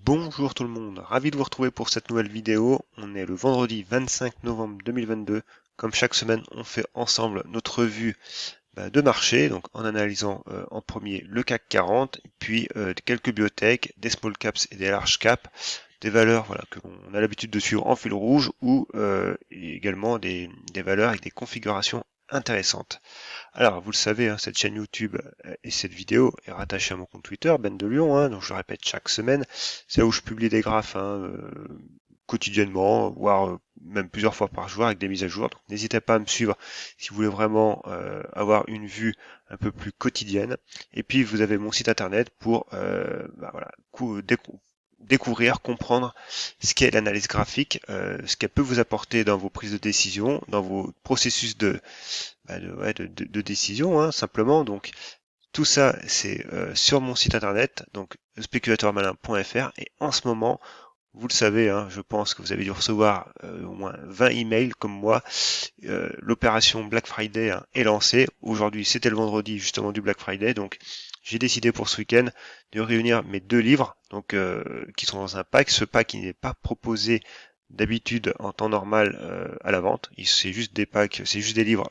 Bonjour tout le monde, ravi de vous retrouver pour cette nouvelle vidéo. On est le vendredi 25 novembre 2022. Comme chaque semaine, on fait ensemble notre revue de marché, donc en analysant en premier le CAC 40, puis quelques biotech, des small caps et des large caps, des valeurs voilà, que l'on a l'habitude de suivre en fil rouge ou également des valeurs avec des configurations intéressantes. Alors, vous le savez, hein, cette chaîne YouTube et cette vidéo est rattachée à mon compte Twitter, Ben de Lyon, donc je le répète chaque semaine. C'est là où je publie des graphes quotidiennement, voire même plusieurs fois par jour avec des mises à jour. Donc n'hésitez pas à me suivre si vous voulez vraiment avoir une vue un peu plus quotidienne. Et puis vous avez mon site internet pour voilà, découvrir, comprendre ce qu'est l'analyse graphique, ce qu'elle peut vous apporter dans vos prises de décision, dans vos processus de décision, hein, simplement. Donc tout ça, c'est sur mon site internet, donc spéculateurmalin.fr. Et en ce moment, vous le savez, hein, je pense que vous avez dû recevoir au moins 20 emails comme moi. L'opération Black Friday hein, est lancée. Aujourd'hui, c'était le vendredi justement du Black Friday, donc j'ai décidé pour ce week-end de réunir mes deux livres, donc qui sont dans un pack. Ce pack, il n'est pas proposé d'habitude en temps normal à la vente. C'est juste des packs, c'est juste des livres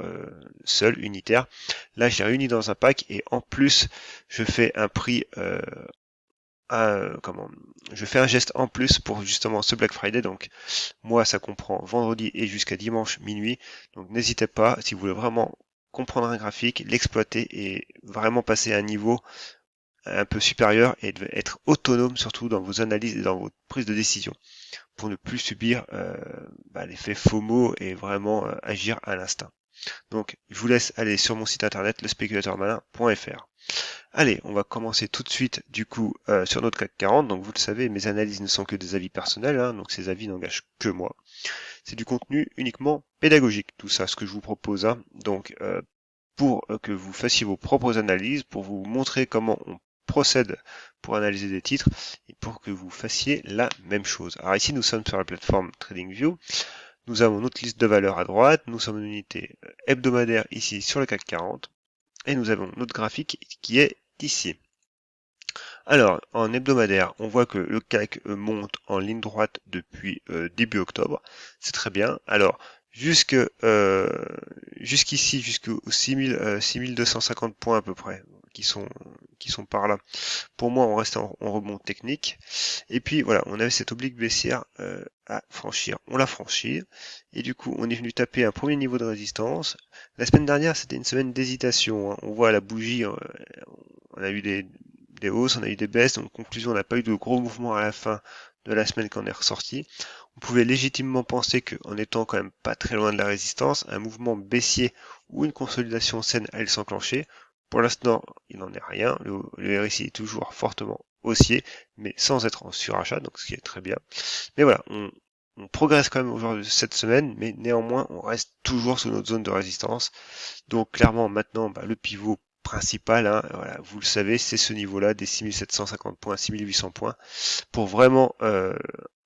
seuls, unitaires. Là, j'ai réuni dans un pack et en plus, je fais un prix comment je fais un geste en plus pour justement ce Black Friday. Donc moi ça comprend vendredi et jusqu'à dimanche minuit, donc n'hésitez pas si vous voulez vraiment comprendre un graphique, l'exploiter et vraiment passer à un niveau un peu supérieur et être autonome surtout dans vos analyses et dans vos prises de décision pour ne plus subir l'effet FOMO et vraiment agir à l'instinct. Donc je vous laisse aller sur mon site internet lespéculateurmalin.fr. Allez, on va commencer tout de suite du coup sur notre CAC 40. Donc vous le savez, mes analyses ne sont que des avis personnels, hein, donc ces avis n'engagent que moi. C'est du contenu uniquement pédagogique, tout ça, ce que je vous propose. Hein. Donc pour que vous fassiez vos propres analyses, pour vous montrer comment on procède pour analyser des titres et pour que vous fassiez la même chose. Alors ici, nous sommes sur la plateforme TradingView. Nous avons notre liste de valeurs à droite. Nous sommes en unité hebdomadaire ici sur le CAC 40. Et nous avons notre graphique qui est ici. Alors, en hebdomadaire, on voit que le CAC monte en ligne droite depuis début octobre. C'est très bien. Alors, jusqu'ici, jusqu'aux 6250 points à peu près, qui sont par là. Pour moi, on reste en rebond technique. Et puis voilà, on avait cette oblique baissière à franchir. On l'a franchi. Et du coup, on est venu taper un premier niveau de résistance. La semaine dernière, c'était une semaine d'hésitation. Hein. On voit à la bougie, on a eu des hausses, on a eu des baisses. Donc, conclusion, on n'a pas eu de gros mouvements à la fin de la semaine qu'on est ressorti. On pouvait légitimement penser qu'en étant quand même pas très loin de la résistance, un mouvement baissier ou une consolidation saine allait s'enclencher. Pour l'instant, il n'en est rien. Le RSI est toujours fortement haussier, mais sans être en surachat, donc ce qui est très bien. Mais voilà, on progresse quand même aujourd'hui cette semaine, mais néanmoins, on reste toujours sous notre zone de résistance. Donc clairement, maintenant, le pivot principal, hein, voilà, vous le savez, c'est ce niveau-là, des 6750 points, 6800 points, pour vraiment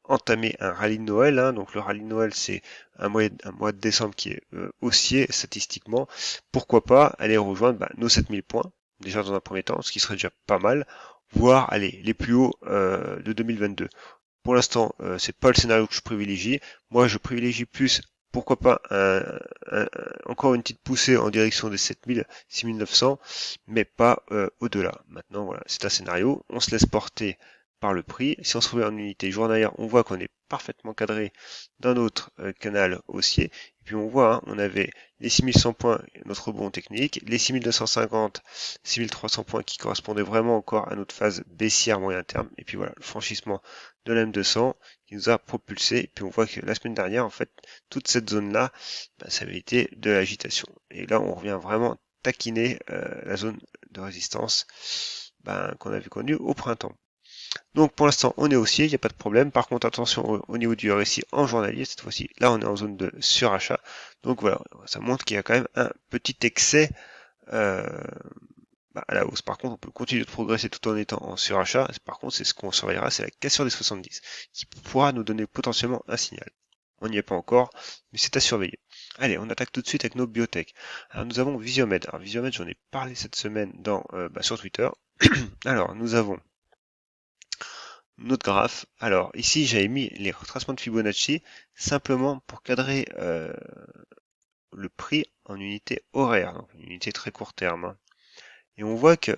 entamer un rallye de Noël. Hein. Donc le rallye de Noël, c'est un mois de décembre qui est haussier statistiquement. Pourquoi pas aller rejoindre nos 7000 points, déjà dans un premier temps, ce qui serait déjà pas mal, voire aller les plus hauts de 2022. Pour l'instant, c'est pas le scénario que je privilégie. Moi, je privilégie plus, pourquoi pas, encore une petite poussée en direction des 7000, 6900, mais pas au-delà. Maintenant, voilà, c'est un scénario. On se laisse porter par le prix. Si on se remet en unité journalière, on voit qu'on est parfaitement cadré dans notre canal haussier. Et puis on voit, hein, on avait les 6100 points, notre rebond technique, les 6250, 6300 points qui correspondaient vraiment encore à notre phase baissière moyen terme. Et puis voilà, le franchissement de la M200 qui nous a propulsé. Et puis on voit que la semaine dernière, en fait, toute cette zone-là, ça avait été de l'agitation. Et là, on revient vraiment taquiner la zone de résistance qu'on avait connue au printemps. Donc pour l'instant on est haussier, il n'y a pas de problème. Par contre attention au niveau du RSI en journalier, cette fois-ci, là on est en zone de surachat. Donc voilà, ça montre qu'il y a quand même un petit excès euh, à la hausse. Par contre on peut continuer de progresser tout en étant en surachat. Par contre c'est ce qu'on surveillera, c'est la cassure des 70, qui pourra nous donner potentiellement un signal. On n'y est pas encore, mais c'est à surveiller. Allez, on attaque tout de suite avec nos biotech. Alors nous avons Visiomed. Alors Visiomed, j'en ai parlé cette semaine sur Twitter. Alors nous avons notre graphe. Alors ici j'avais mis les retracements de Fibonacci simplement pour cadrer le prix en unité horaire, donc une unité très court terme, hein. Et on voit que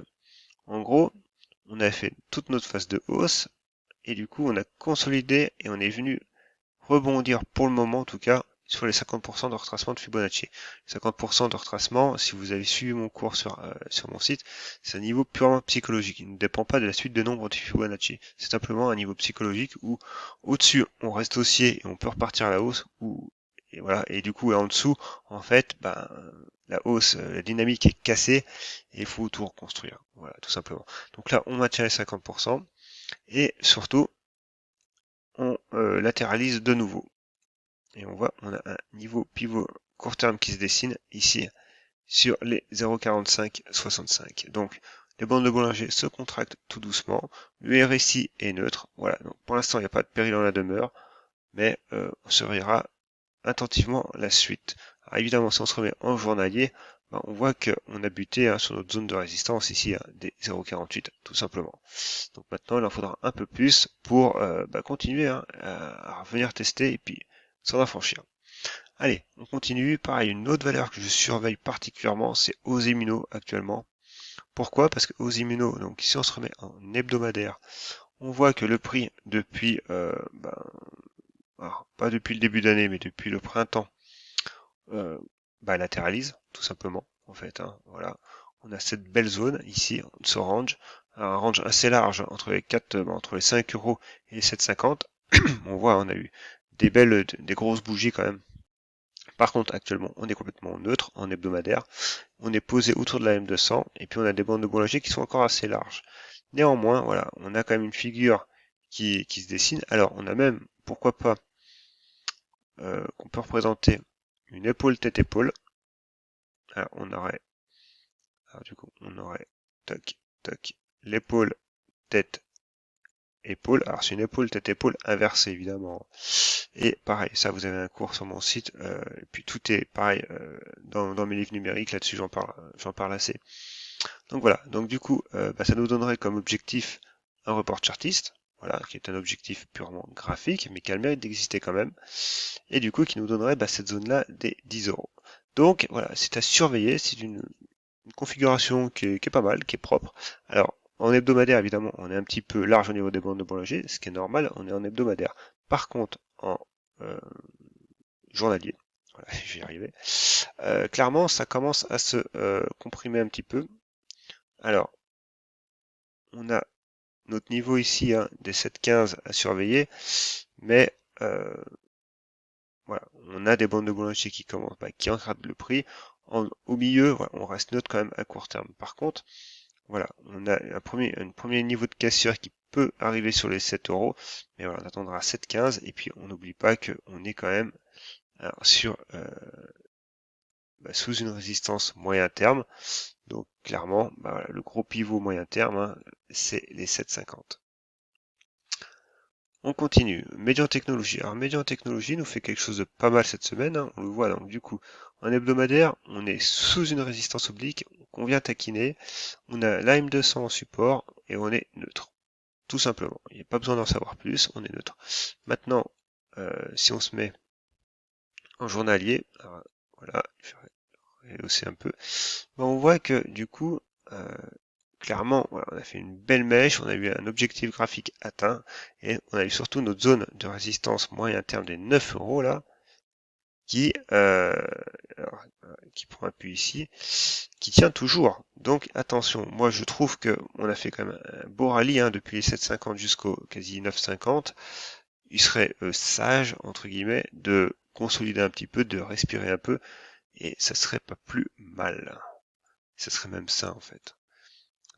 en gros on a fait toute notre phase de hausse et du coup on a consolidé et on est venu rebondir pour le moment en tout cas sur les 50% de retracement de Fibonacci. 50% de retracement, si vous avez suivi mon cours sur mon site, c'est un niveau purement psychologique. Il ne dépend pas de la suite de nombres de Fibonacci. C'est simplement un niveau psychologique où au-dessus on reste haussier et on peut repartir à la hausse, et voilà, et du coup en dessous, en fait, ben, la hausse, la dynamique est cassée et il faut tout reconstruire. Voilà, tout simplement. Donc là, on maintient les 50% et surtout, on latéralise de nouveau. Et on voit, on a un niveau pivot court terme qui se dessine ici sur les 0,4565. Donc, les bandes de Bollinger se contractent tout doucement. Le RSI est neutre. Voilà. Donc, pour l'instant, il n'y a pas de péril en la demeure, mais on surveillera attentivement la suite. Alors, évidemment, si on se remet en journalier, ben, on voit qu'on a buté sur notre zone de résistance ici des 0,48 tout simplement. Donc maintenant, il en faudra un peu plus pour continuer à revenir tester et puis s'en affranchir. Allez, on continue. Pareil, une autre valeur que je surveille particulièrement, c'est Osemino actuellement. Pourquoi? Parce que Osemino, donc si on se remet en hebdomadaire, on voit que le prix depuis, alors, pas depuis le début d'année, mais depuis le printemps, latéralise, tout simplement, en fait, hein, voilà. On a cette belle zone ici, ce range, un range assez large entre les 4, entre les 5 euros et les 7,50. On voit, on a eu des grosses bougies quand même. Par contre, actuellement, on est complètement neutre en hebdomadaire. On est posé autour de la M200 et puis on a des bandes de Bollinger qui sont encore assez larges. Néanmoins, voilà, on a quand même une figure qui se dessine. Alors, on a même, pourquoi pas, qu'on peut représenter une épaule tête-épaule. Alors, du coup, on aurait, tac, tac, l'épaule, tête, épaule. Alors, c'est une épaule, tête, épaule inversée, évidemment. Et pareil, ça, vous avez un cours sur mon site. Et puis, tout est pareil dans mes livres numériques. Là-dessus, j'en parle assez. Donc voilà. Donc, du coup, ça nous donnerait comme objectif un report chartiste. Voilà, qui est un objectif purement graphique, mais qui a le mérite d'exister quand même. Et du coup, qui nous donnerait cette zone-là des 10 euros. Donc, voilà, c'est à surveiller. C'est une configuration qui est pas mal, qui est propre. Alors, en hebdomadaire, évidemment, on est un petit peu large au niveau des bandes de Bollinger, ce qui est normal, on est en hebdomadaire. Par contre, en journalier, voilà, j'y arrivais, clairement, ça commence à se comprimer un petit peu. Alors, on a notre niveau ici des 7,15 à surveiller, mais voilà, on a des bandes de Bollinger qui commencent, qui encadrent le prix. Au milieu, voilà, on reste neutre quand même à court terme. Par contre, voilà, on a un premier niveau de cassure qui peut arriver sur les 7 euros, mais voilà, on attendra 7,15 et puis on n'oublie pas qu'on est quand même sur sous une résistance moyen terme. Donc clairement, voilà, le gros pivot moyen terme, c'est les 7,50. On continue. Médian technologie. Alors Médian technologie nous fait quelque chose de pas mal cette semaine. On le voit donc du coup en hebdomadaire, on est sous une résistance oblique qu'on vient taquiner. On a l'AM200 en support et on est neutre. Tout simplement. Il n'y a pas besoin d'en savoir plus, on est neutre. Maintenant, si on se met en journalier, alors, voilà, je vais rehausser un peu, on voit que du coup, clairement, voilà, on a fait une belle mèche, on a eu un objectif graphique atteint, et on a eu surtout notre zone de résistance moyen terme des 9 euros là, qui, qui prend appui ici, qui tient toujours. Donc attention, moi je trouve que on a fait quand même un beau rallye depuis les 7,50 jusqu'au quasi 9,50. Il serait sage, entre guillemets, de consolider un petit peu, de respirer un peu, et ça serait pas plus mal. Ça serait même ça en fait.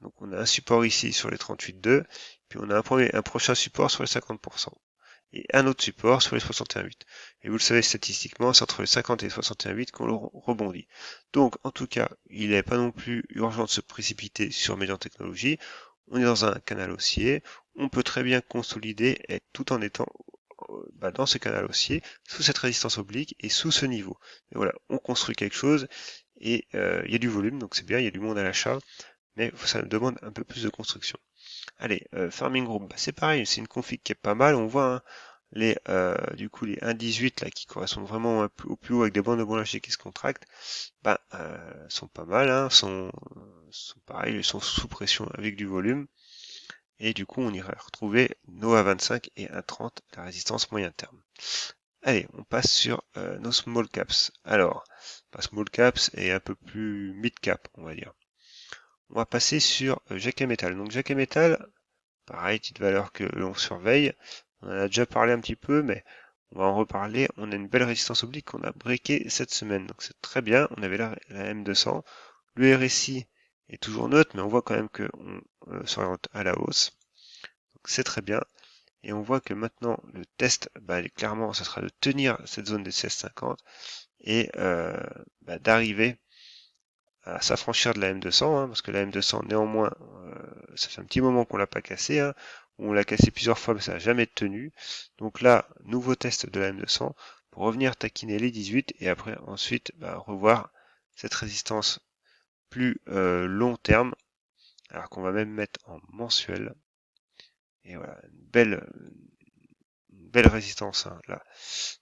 Donc on a un support ici sur les 38,2, puis on a un prochain support sur les 50%, et un autre support sur les 61,8. Et vous le savez statistiquement, c'est entre les 50 et les 61,8 qu'on le rebondit. Donc en tout cas, il n'est pas non plus urgent de se précipiter sur Médian Technologies. On est dans un canal haussier, on peut très bien consolider tout en étant dans ce canal haussier, sous cette résistance oblique et sous ce niveau. Et voilà, on construit quelque chose et il y a du volume, donc c'est bien, il y a du monde à l'achat, mais ça demande un peu plus de construction. Allez, Farming Group, bah, c'est pareil, c'est une config qui est pas mal. On voit hein, du coup les 1.18 là qui correspondent vraiment au plus haut avec des bandes de Bollinger qui se contractent, bah, sont pas mal, hein, sont pareils, ils sont sous pression avec du volume. Et du coup, on irait retrouver nos A25 et 1.30, la résistance moyen terme. Allez, on passe sur nos small caps. Alors, small caps et un peu plus mid cap, on va dire. On va passer sur Jacques Metal. Donc Jacques Metal, pareil, petite valeur que l'on surveille. On en a déjà parlé un petit peu, mais on va en reparler. On a une belle résistance oblique qu'on a breaké cette semaine. Donc c'est très bien. On avait la M200. Le RSI est toujours neutre, mais on voit quand même qu'on s'oriente à la hausse. Donc c'est très bien. Et on voit que maintenant, le test, bah, clairement, ce sera de tenir cette zone des 16,50 et d'arriver à s'affranchir de la M200, hein, parce que la M200, néanmoins, ça fait un petit moment qu'on l'a pas cassé, hein, on l'a cassé plusieurs fois, mais ça n'a jamais tenu. Donc là, nouveau test de la M200 pour revenir taquiner les 18 et après, ensuite, revoir cette résistance plus long terme, alors qu'on va même mettre en mensuel. Et voilà, une belle résistance hein, là.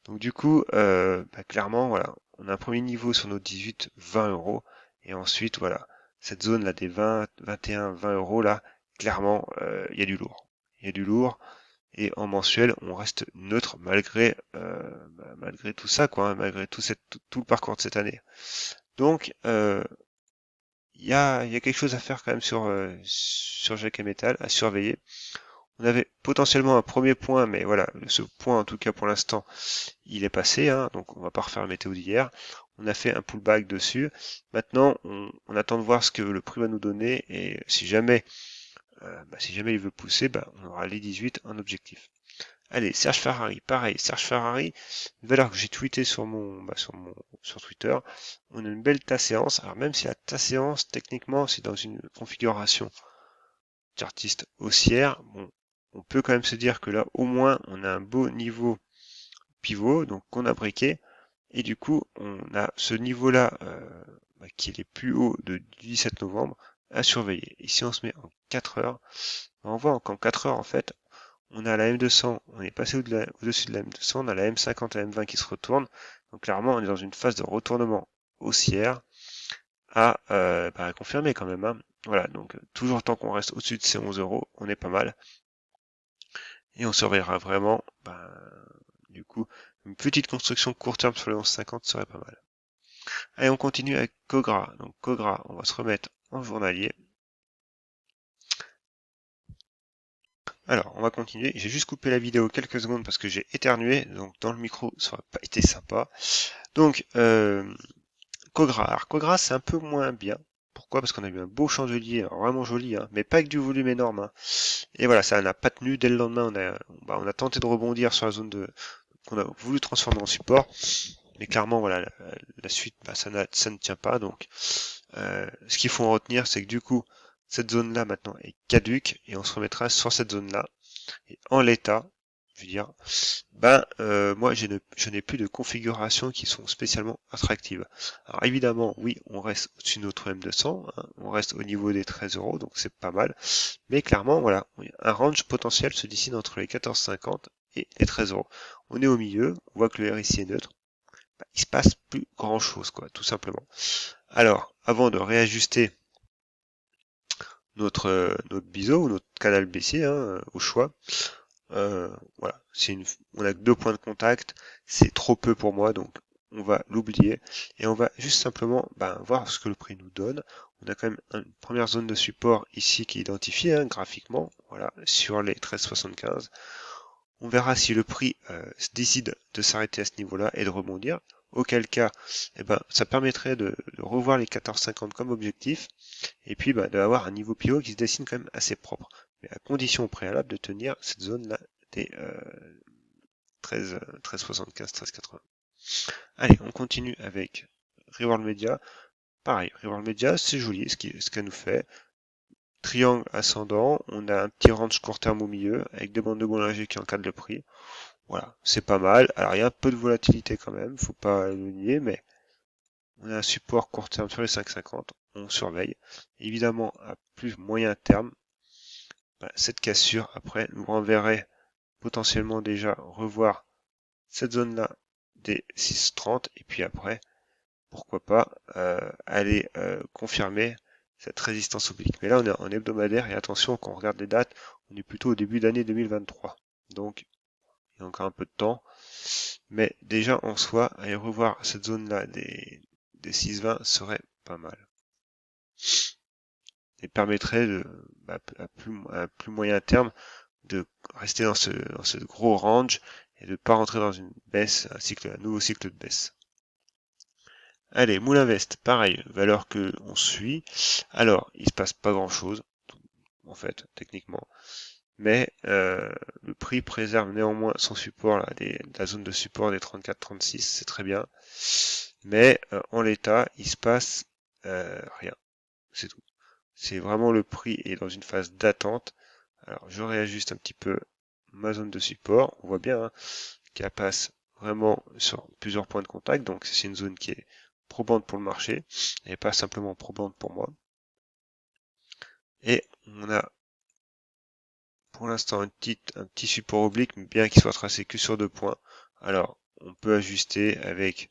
Donc du coup, clairement, voilà, on a un premier niveau sur nos 18, 20 euros. Et ensuite, voilà, cette zone là des 20, 21, 20 euros là, clairement, il y a du lourd. Il y a du lourd. Et en mensuel, on reste neutre malgré tout ça, quoi, hein, malgré tout le parcours de cette année. Donc, il y a quelque chose à faire quand même sur Jacques et Metal, à surveiller. On avait potentiellement un premier point, mais voilà, ce point en tout cas pour l'instant, il est passé, hein, donc on va pas refaire la météo d'hier. On a fait un pullback dessus. Maintenant, on attend de voir ce que le prix va nous donner et si jamais il veut pousser, on aura les 18 en objectif. Allez, Serge Ferrari, pareil, Serge Ferrari, une valeur que j'ai tweeté sur Twitter. On a une belle tas séance. Alors même si la tas séance, techniquement, c'est dans une configuration d'artiste haussière, bon, on peut quand même se dire que là, au moins, on a un beau niveau pivot, donc qu'on a breaké. Et du coup, on a ce niveau-là qui est les plus hauts du 17 novembre à surveiller. Et si on se met en 4 heures, on voit qu'en 4 heures, en fait, on a la M200, on est passé au-dessus de la M200, on a la M50 et la M20 qui se retournent. Donc clairement, on est dans une phase de retournement haussière à confirmer quand même. Hein. Voilà, donc toujours tant qu'on reste au-dessus de ces 11 euros, on est pas mal. Et on surveillera vraiment, du coup, une petite construction court terme sur les 11,50 serait pas mal. Allez, on continue avec Cogra. Donc Cogra, on va se remettre en journalier. Alors, on va continuer. J'ai juste coupé la vidéo quelques secondes parce que j'ai éternué, donc dans le micro, ça aurait pas été sympa. Donc, Cogra. Alors, Cogra, c'est un peu moins bien. Pourquoi? Parce qu'on a eu un beau chandelier, vraiment joli, hein, mais pas avec du volume énorme. Hein. Et voilà, ça n'a pas tenu. Dès le lendemain, on a tenté de rebondir sur la zone qu'on a voulu transformer en support. Mais clairement, voilà, la suite, ça ne tient pas. Donc, ce qu'il faut en retenir, c'est que du coup, cette zone-là maintenant est caduque et on se remettra sur cette zone-là. Et en l'état, je veux dire, moi, je n'ai plus de configurations qui sont spécialement attractives. Alors évidemment, oui, on reste au-dessus de notre M200, hein, on reste au niveau des 13 euros, donc c'est pas mal. Mais clairement, voilà, un range potentiel se dessine entre les 14,50 et les 13 euros. On est au milieu, on voit que le RSI est neutre. Il se passe plus grand chose, quoi, tout simplement. Alors, avant de réajuster notre biseau ou notre canal baissier, hein, au choix, voilà, on a 2 points de contact, c'est trop peu pour moi, donc on va l'oublier et on va juste simplement voir ce que le prix nous donne. On a quand même une première zone de support ici qui est identifiée hein, graphiquement, voilà, sur les 13,75. On verra si le prix décide de s'arrêter à ce niveau-là et de rebondir. Auquel cas, ça permettrait de revoir les 14,50 comme objectif et puis d'avoir un niveau pivot qui se dessine quand même assez propre. Mais à condition préalable de tenir cette zone-là des 13,75, 13,80. Allez, on continue avec Reworld Media. Pareil, Reworld Media, c'est joli ce qu'elle nous fait. Triangle ascendant, on a un petit range court terme au milieu, avec deux bandes de Bollinger qui encadrent le prix. Voilà, c'est pas mal. Alors il y a un peu de volatilité quand même, faut pas le nier, mais on a un support court terme sur les 5,50, on surveille. Évidemment, à plus moyen terme, cette cassure, après, nous renverrait potentiellement déjà revoir cette zone-là des 6,30 et puis après, pourquoi pas aller confirmer cette résistance oblique. Mais là, on est en hebdomadaire et attention, quand on regarde les dates, on est plutôt au début d'année 2023. Donc, il y a encore un peu de temps. Mais déjà, en soi, aller revoir cette zone-là des 6,20 serait pas mal. Et permettrait de, à plus moyen terme de rester dans ce gros range et de ne pas rentrer dans une baisse, un nouveau cycle de baisse. Allez, Moulin Vest, pareil, valeur que on suit. Alors, il se passe pas grand chose, en fait, techniquement. Mais le prix préserve néanmoins son support, là, la zone de support des 34-36, c'est très bien. Mais en l'état, il se passe rien, c'est tout. C'est vraiment le prix est dans une phase d'attente. Alors, je réajuste un petit peu ma zone de support. On voit bien hein, qu'elle passe vraiment sur plusieurs points de contact. Donc, c'est une zone qui est probante pour le marché et pas simplement probante pour moi. Et on a pour l'instant un petit support oblique, bien qu'il soit tracé que sur 2 points. Alors, on peut ajuster avec,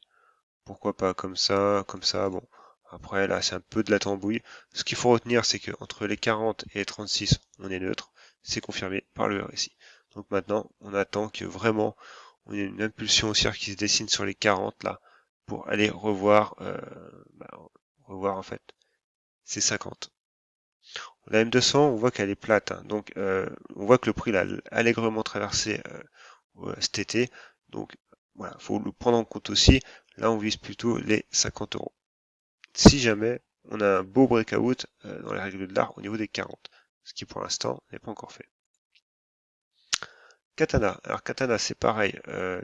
pourquoi pas comme ça, bon. Après, là, c'est un peu de la tambouille. Ce qu'il faut retenir, c'est que entre les 40 et les 36, on est neutre. C'est confirmé par le RSI. Donc maintenant, on attend que vraiment, on ait une impulsion haussière qui se dessine sur les 40, là, pour aller revoir, revoir en fait, ces 50. La M200, on voit qu'elle est plate, hein. Donc on voit que le prix l'a allègrement traversé cet été. Donc voilà, faut le prendre en compte aussi. Là, on vise plutôt les 50 euros. Si jamais on a un beau breakout dans les règles de l'art au niveau des 40, ce qui pour l'instant n'est pas encore fait. Katana. Alors Katana, c'est pareil.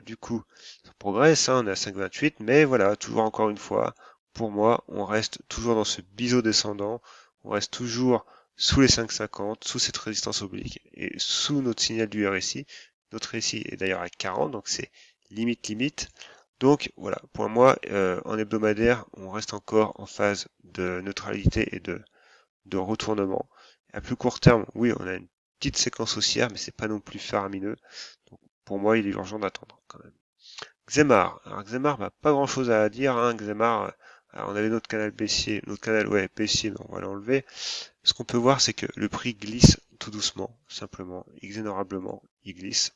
Du coup, ça progresse, hein, on est à 5,28, mais voilà, toujours encore une fois, pour moi, on reste toujours dans ce biseau descendant, on reste toujours sous les 5,50, sous cette résistance oblique et sous notre signal du RSI. Notre RSI est d'ailleurs à 40, donc c'est limite. Donc voilà, pour moi, en hebdomadaire, on reste encore en phase de neutralité et de retournement. À plus court terme, oui, on a une petite séquence haussière, mais c'est pas non plus faramineux. Donc, pour moi, il est urgent d'attendre quand même. Xemar. Alors Xemar, pas grand chose à dire. Hein. Xemar, on avait notre canal baissier, baissier, mais on va l'enlever. Ce qu'on peut voir, c'est que le prix glisse tout doucement, simplement, inexorablement, il glisse.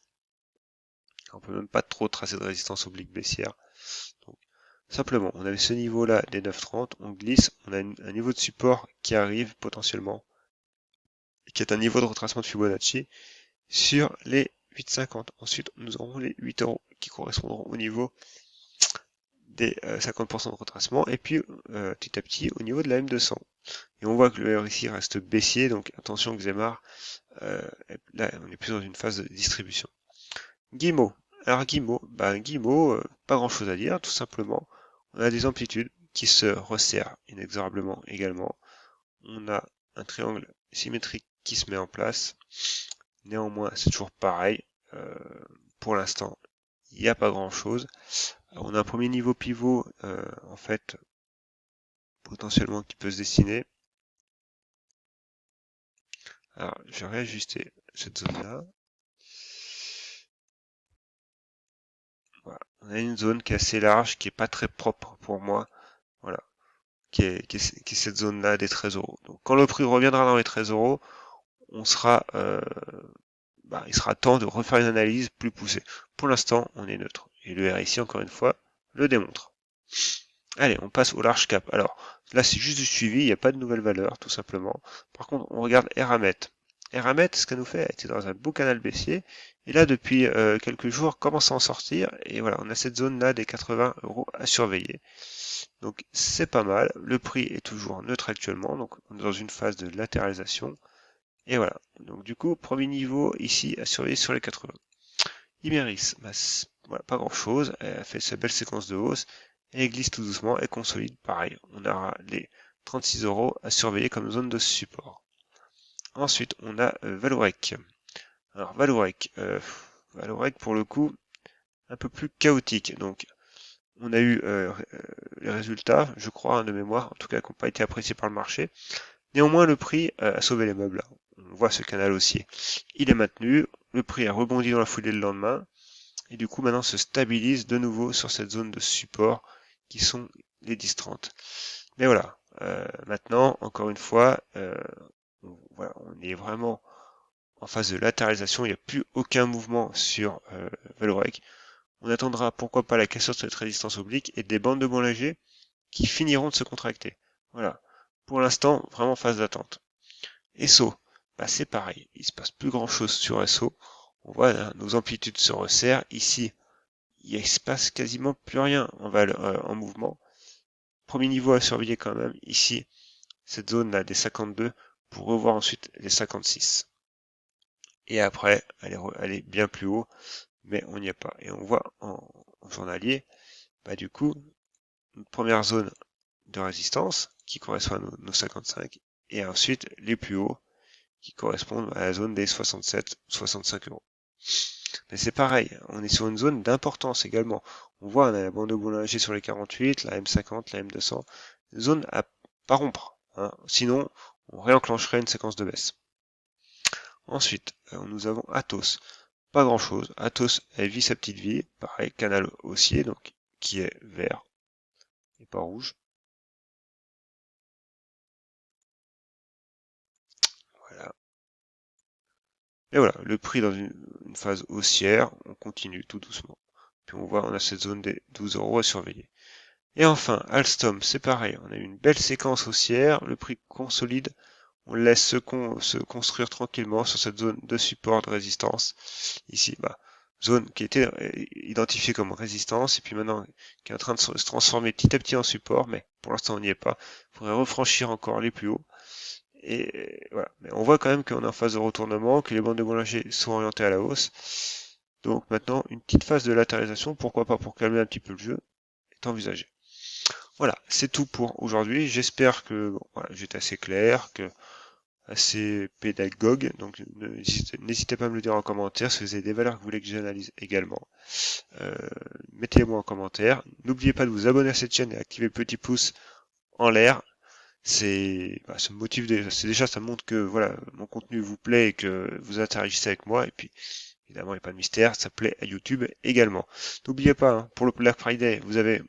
On peut même pas trop tracer de résistance oblique baissière. Donc, simplement, on avait ce niveau-là des 9,30, on glisse, on a un niveau de support qui arrive potentiellement qui est un niveau de retracement de Fibonacci sur les 8,50. Ensuite, nous aurons les 8 euros qui correspondront au niveau des 50% de retracement et puis petit à petit au niveau de la M200. Et on voit que le RSI reste baissier, donc attention Xemar, là on est plus dans une phase de distribution. Guimau. Alors Guimau, pas grand chose à dire, tout simplement. On a des amplitudes qui se resserrent inexorablement également. On a un triangle symétrique qui se met en place. Néanmoins, c'est toujours pareil. Pour l'instant, il n'y a pas grand-chose. On a un premier niveau pivot, en fait, potentiellement qui peut se dessiner. Alors, je vais réajuster cette zone-là. Voilà. On a une zone qui est assez large, qui est pas très propre pour moi. Voilà. Qui est cette zone-là des 13 euros. Donc, quand le prix reviendra dans les 13 euros, on sera, il sera temps de refaire une analyse plus poussée. Pour l'instant, on est neutre. Et le RSI, encore une fois, le démontre. Allez, on passe au large cap. Alors, là, c'est juste du suivi, il n'y a pas de nouvelle valeur, tout simplement. Par contre, on regarde Eramet. Eramet, ce qu'elle nous fait, elle était dans un beau canal baissier. Et là, depuis quelques jours, commence à en sortir. Et voilà, on a cette zone-là des 80 euros à surveiller. Donc, c'est pas mal. Le prix est toujours neutre actuellement. Donc, on est dans une phase de latéralisation. Et voilà. Donc, du coup, premier niveau ici à surveiller sur les 80. Imeris, voilà, pas grand chose. Elle fait sa belle séquence de hausse. Et glisse tout doucement et consolide. Pareil, on aura les 36 euros à surveiller comme zone de support. Ensuite, on a Valorec. Alors Valorec, pour le coup, un peu plus chaotique. Donc, on a eu les résultats, je crois, de mémoire, en tout cas, qui n'ont pas été appréciés par le marché. Néanmoins, le prix a sauvé les meubles. on voit ce canal haussier. Il est maintenu, le prix a rebondi dans la foulée le lendemain, et du coup maintenant se stabilise de nouveau sur cette zone de support qui sont les 10-30. Mais voilà, maintenant, encore une fois, voilà, on est vraiment en phase de latéralisation, il n'y a plus aucun mouvement sur Valorec. On attendra pourquoi pas la cassure de cette résistance oblique et des bandes de bons légers qui finiront de se contracter. Voilà. Pour l'instant, vraiment phase d'attente. SO, bah c'est pareil, il se passe plus grand chose sur SO. On voit hein, nos amplitudes se resserrent. Ici, il se passe quasiment plus rien en mouvement. Premier niveau à surveiller quand même. Ici, cette zone là des 52 pour revoir ensuite les 56. Et après, aller bien plus haut, mais on n'y est pas. Et on voit en journalier, bah du coup, une première zone de résistance qui correspond à nos 55 et ensuite les plus hauts qui correspondent à la zone des 67, 65 euros. Mais c'est pareil, on est sur une zone d'importance également. On voit, on a la bande de Bollinger sur les 48, la M50, la M200, zone à pas rompre. Hein. Sinon, on réenclencherait une séquence de baisse. Ensuite, nous avons Athos. Pas grand chose. Athos, elle vit sa petite vie. Pareil, canal haussier, donc, qui est vert et pas rouge. Voilà. Et voilà, le prix dans une phase haussière, on continue tout doucement. Puis on voit, on a cette zone des 12 euros à surveiller. Et enfin, Alstom, c'est pareil, on a eu une belle séquence haussière, le prix consolide, on laisse se construire tranquillement sur cette zone de support de résistance. Ici, bah, zone qui était identifiée comme résistance, et puis maintenant qui est en train de se transformer petit à petit en support, mais pour l'instant on n'y est pas. Il faudrait refranchir encore les plus hauts. Et voilà. Mais on voit quand même qu'on est en phase de retournement, que les bandes de Bollinger sont orientées à la hausse. Donc maintenant, une petite phase de latéralisation, pourquoi pas pour calmer un petit peu le jeu, est envisagée. Voilà, c'est tout pour aujourd'hui. J'espère que bon, voilà, j'étais assez clair, que assez pédagogue. Donc n'hésitez pas à me le dire en commentaire si vous avez des valeurs que vous voulez que j'analyse également. Mettez-les-moi en commentaire. N'oubliez pas de vous abonner à cette chaîne et activer le petit pouce en l'air. Ça me motive déjà, ça montre que voilà, mon contenu vous plaît et que vous interagissez avec moi. Et puis évidemment, il n'y a pas de mystère, ça plaît à YouTube également. N'oubliez pas, hein, pour le Black Friday, vous avez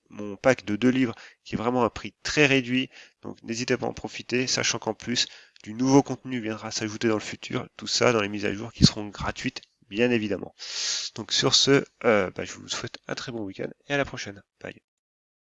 mon pack de 2 livres qui est vraiment à un prix très réduit. Donc n'hésitez pas à en profiter, sachant qu'en plus, du nouveau contenu viendra s'ajouter dans le futur. Tout ça dans les mises à jour qui seront gratuites, bien évidemment. Donc sur ce, je vous souhaite un très bon week-end et à la prochaine. Bye.